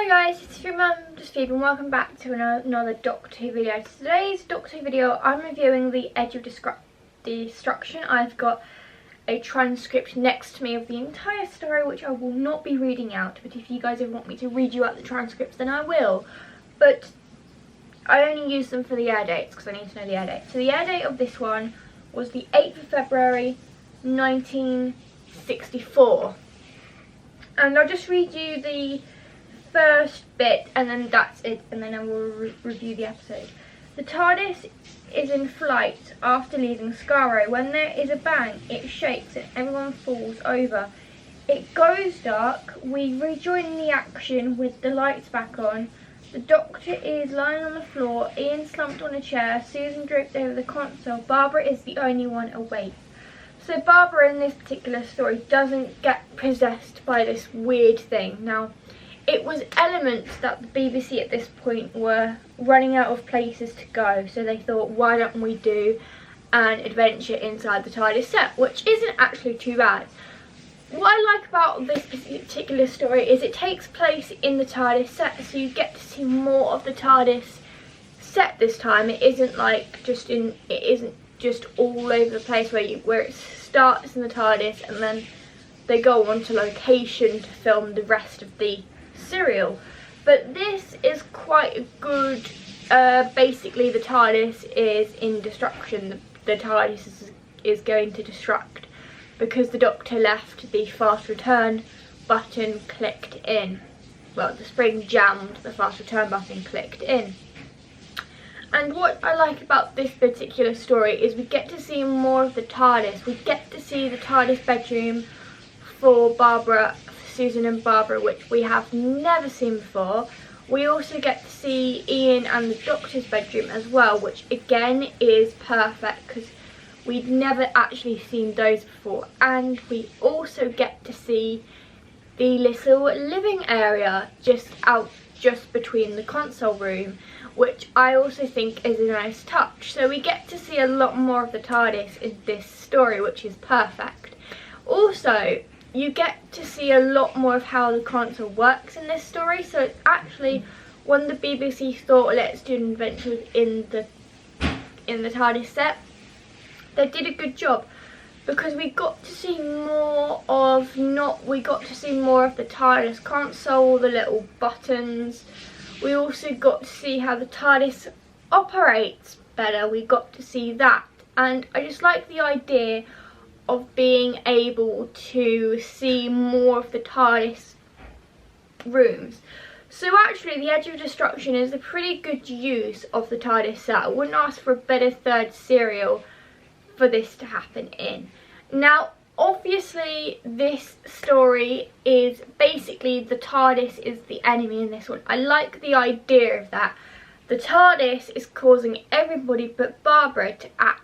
Hi guys, it's your mum, just Phoebe, and welcome back to another Doctor Who video. Today's Doctor Who video, I'm reviewing The Edge of Destruction. I've got a transcript next to me of the entire story, which I will not be reading out, but if you guys ever want me to read you out the transcripts, then I will. But I only use them for the air dates, because I need to know the air date. So the air date of this one was the 8th of February, 1964. And I'll just read you the first bit and then that's it, and then I will review the episode. The TARDIS is in flight after leaving Skaro. When there is a bang, it shakes and everyone falls over. It goes dark. We rejoin the action with the lights back on. The Doctor is lying on the floor, Ian slumped on a chair, Susan draped over the console. Barbara is the only one awake. So Barbara in this particular story doesn't get possessed by this weird thing. Now, it was elements that the BBC at this point were running out of places to go, so they thought, why don't we do an adventure inside the TARDIS set, which isn't actually too bad. What I like about this particular story is it takes place in the TARDIS set, so you get to see more of the TARDIS set this time. It isn't like it isn't just all over the place where it starts in the TARDIS and then they go on to location to film the rest of the serial. But this is quite a good, basically the TARDIS is in destruction. The TARDIS is going to destruct because the Doctor left the fast return button clicked in. Well, the spring jammed, the fast return button clicked in. And what I like about this particular story is we get to see more of the TARDIS. We get to see the TARDIS bedroom for Barbara, Susan and Barbara, which we have never seen before. We also get to see Ian and the Doctor's bedroom as well, which again is perfect because we'd never actually seen those before. And we also get to see the little living area just between the console room, which I also think is a nice touch. So we get to see a lot more of the TARDIS in this story, which is perfect. Also, you get to see a lot more of how the console works in this story. So it's actually, when the BBC thought, let's do an adventure in the TARDIS set, they did a good job because we got to see more of the TARDIS console, the little buttons. We also got to see how the TARDIS operates better. We got to see that, and I just like the idea of being able to see more of the TARDIS rooms. So actually The Edge of Destruction is a pretty good use of the TARDIS set. I wouldn't ask for a better third serial for this to happen in. Now obviously this story is basically the TARDIS is the enemy in this one. I like the idea of that. The TARDIS is causing everybody but Barbara to act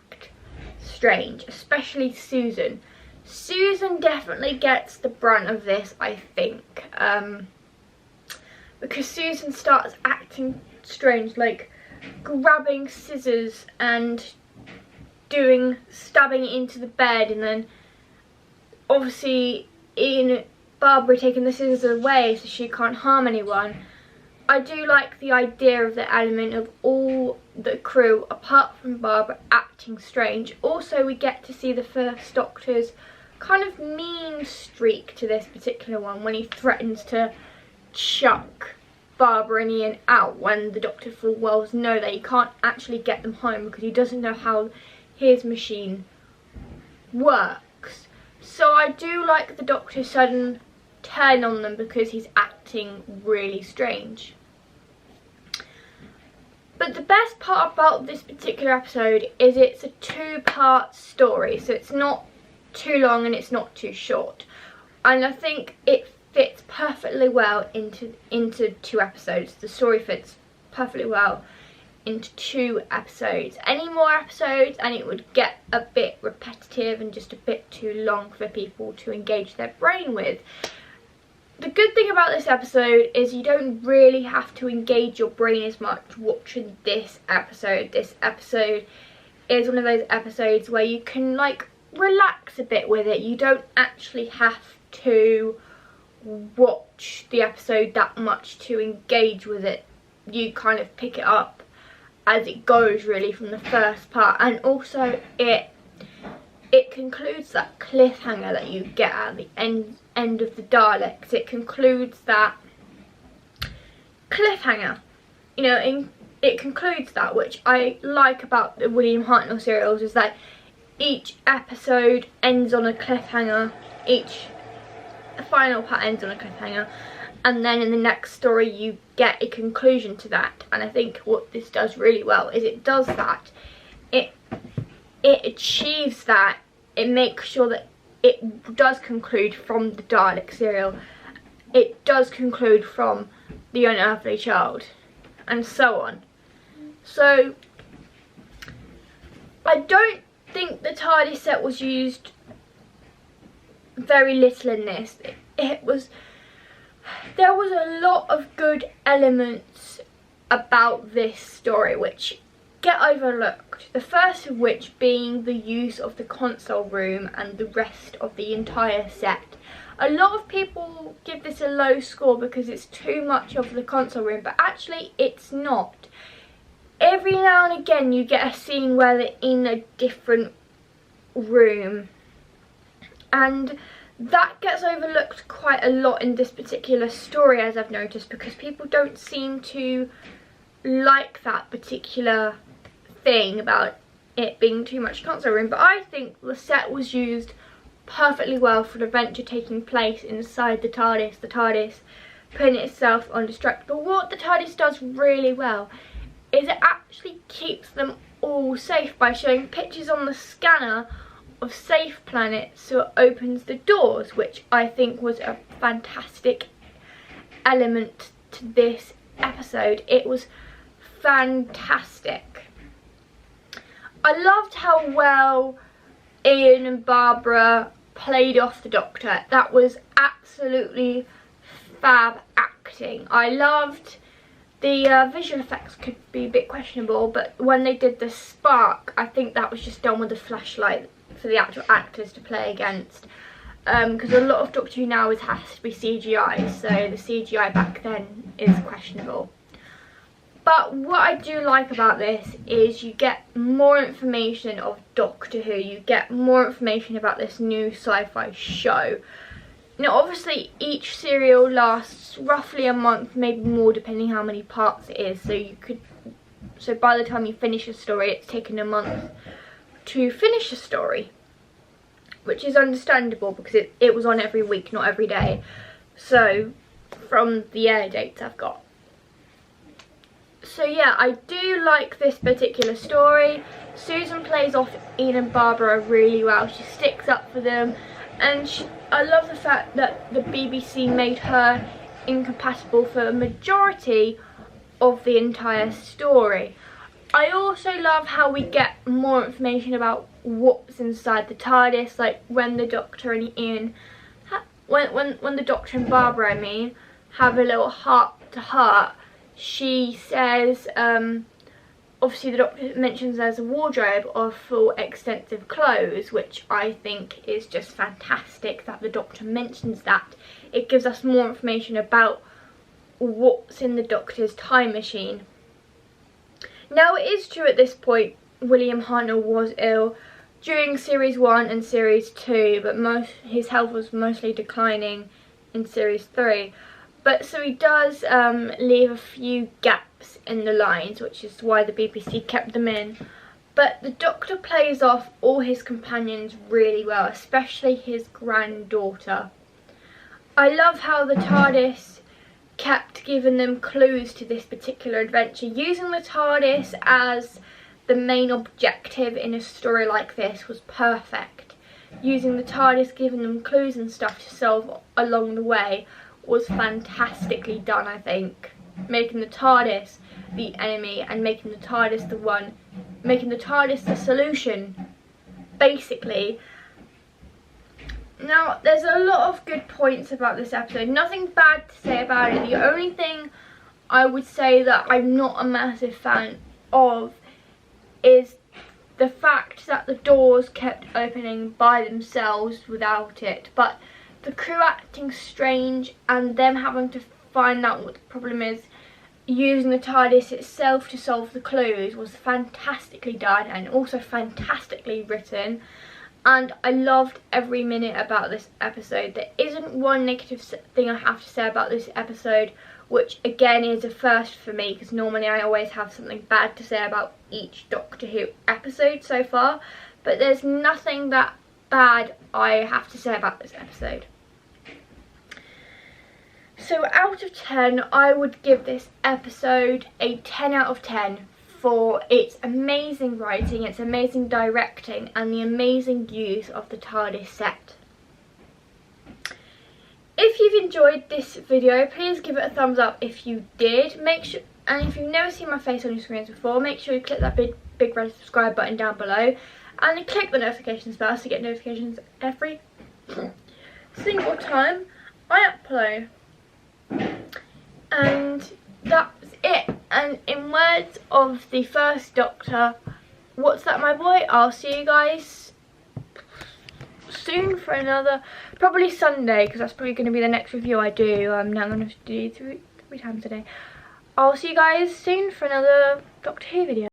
strange, especially Susan. Susan definitely gets the brunt of this, I think, because Susan starts acting strange, like grabbing scissors and stabbing into the bed, and then obviously Barbara taking the scissors away so she can't harm anyone. I do like the idea of the element of all the crew, apart from Barbara, acting strange. Also, we get to see the first Doctor's kind of mean streak to this particular one when he threatens to chuck Barbara and Ian out when the Doctor full well knows that he can't actually get them home because he doesn't know how his machine works. So I do like the Doctor's sudden turn on them because he's acting really strange. But the best part about this particular episode is it's a two-part story, so it's not too long and it's not too short, and I think it fits perfectly well into 2 episodes. The story fits perfectly well into 2 episodes. Any more episodes and it would get a bit repetitive and just a bit too long for people to engage their brain with. The good thing about this episode is you don't really have to engage your brain as much watching this episode. This episode is one of those episodes where you can like relax a bit with it. You don't actually have to watch the episode that much to engage with it. You kind of pick it up as it goes, really, from the first part. And also it concludes that cliffhanger that you get at the end of the Daleks. It concludes that cliffhanger, you know, it concludes that, which I like about the William Hartnell serials, is that each episode ends on a cliffhanger, each final part ends on a cliffhanger, and then in the next story you get a conclusion to that. And I think what this does really well is it does that. It achieves that. It makes sure that it does conclude from the Dalek serial. It does conclude from The Unearthly Child, and so on. So I don't think the TARDIS set was used very little in this. There was a lot of good elements about this story which get overlooked. The first of which being the use of the console room and the rest of the entire set. A lot of people give this a low score because it's too much of the console room, but actually it's not. Every now and again you get a scene where they're in a different room, and that gets overlooked quite a lot in this particular story, as I've noticed, because people don't seem to like that particular thing about it being too much console room. But I think the set was used perfectly well for the adventure taking place inside the TARDIS putting itself on destruct. But what the TARDIS does really well is it actually keeps them all safe by showing pictures on the scanner of safe planets, so it opens the doors, which I think was a fantastic element to this episode. It was fantastic. I loved how well Ian and Barbara played off the Doctor. That was absolutely fab acting. I loved the visual effects could be a bit questionable, but when they did the spark, I think that was just done with a flashlight for the actual actors to play against. Because a lot of Doctor Who now has to be CGI, so the CGI back then is questionable. But what I do like about this is you get more information of Doctor Who, you get more information about this new sci-fi show. Now obviously each serial lasts roughly a month, maybe more depending how many parts it is, so by the time you finish a story it's taken a month to finish a story, which is understandable because it was on every week, not every day, so from the air dates I've got. So yeah, I do like this particular story. Susan plays off Ian and Barbara really well. She sticks up for them, and I love the fact that the BBC made her incompatible for a majority of the entire story. I also love how we get more information about what's inside the TARDIS, like when the Doctor and Ian, when the Doctor and Barbara, I mean, have a little heart-to-heart. She says, obviously the Doctor mentions there's a wardrobe of full extensive clothes, which I think is just fantastic that the Doctor mentions that. It gives us more information about what's in the Doctor's time machine. Now it is true at this point William Hartnell was ill during Series 1 and Series 2, but his health was mostly declining in Series 3. But so he does leave a few gaps in the lines, which is why the BBC kept them in. But the Doctor plays off all his companions really well, especially his granddaughter. I love how the TARDIS kept giving them clues to this particular adventure. Using the TARDIS as the main objective in a story like this was perfect. Using the TARDIS, giving them clues and stuff to solve along the way was fantastically done, I think. Making the TARDIS the enemy and making the TARDIS the solution, basically. Now, there's a lot of good points about this episode. Nothing bad to say about it. The only thing I would say that I'm not a massive fan of is the fact that the doors kept opening by themselves without it. But the crew acting strange and them having to find out what the problem is using the TARDIS itself to solve the clues was fantastically done and also fantastically written. And I loved every minute about this episode. There isn't one negative thing I have to say about this episode, which again is a first for me because normally I always have something bad to say about each Doctor Who episode so far. But there's nothing that bad I have to say about this episode. So out of 10, I would give this episode a 10 out of 10 for its amazing writing, its amazing directing and the amazing use of the TARDIS set. If you've enjoyed this video, please give it a thumbs up if you did. And if you've never seen my face on your screens before, make sure you click that big red subscribe button down below and click the notifications bell to get notifications every single time I upload. And that's it. And in words of the first Doctor, what's that, my boy? I'll see you guys soon for another, probably Sunday, because that's probably going to be the next review I do. I'm now going to do three times a day. I'll see you guys soon for another Doctor Who video.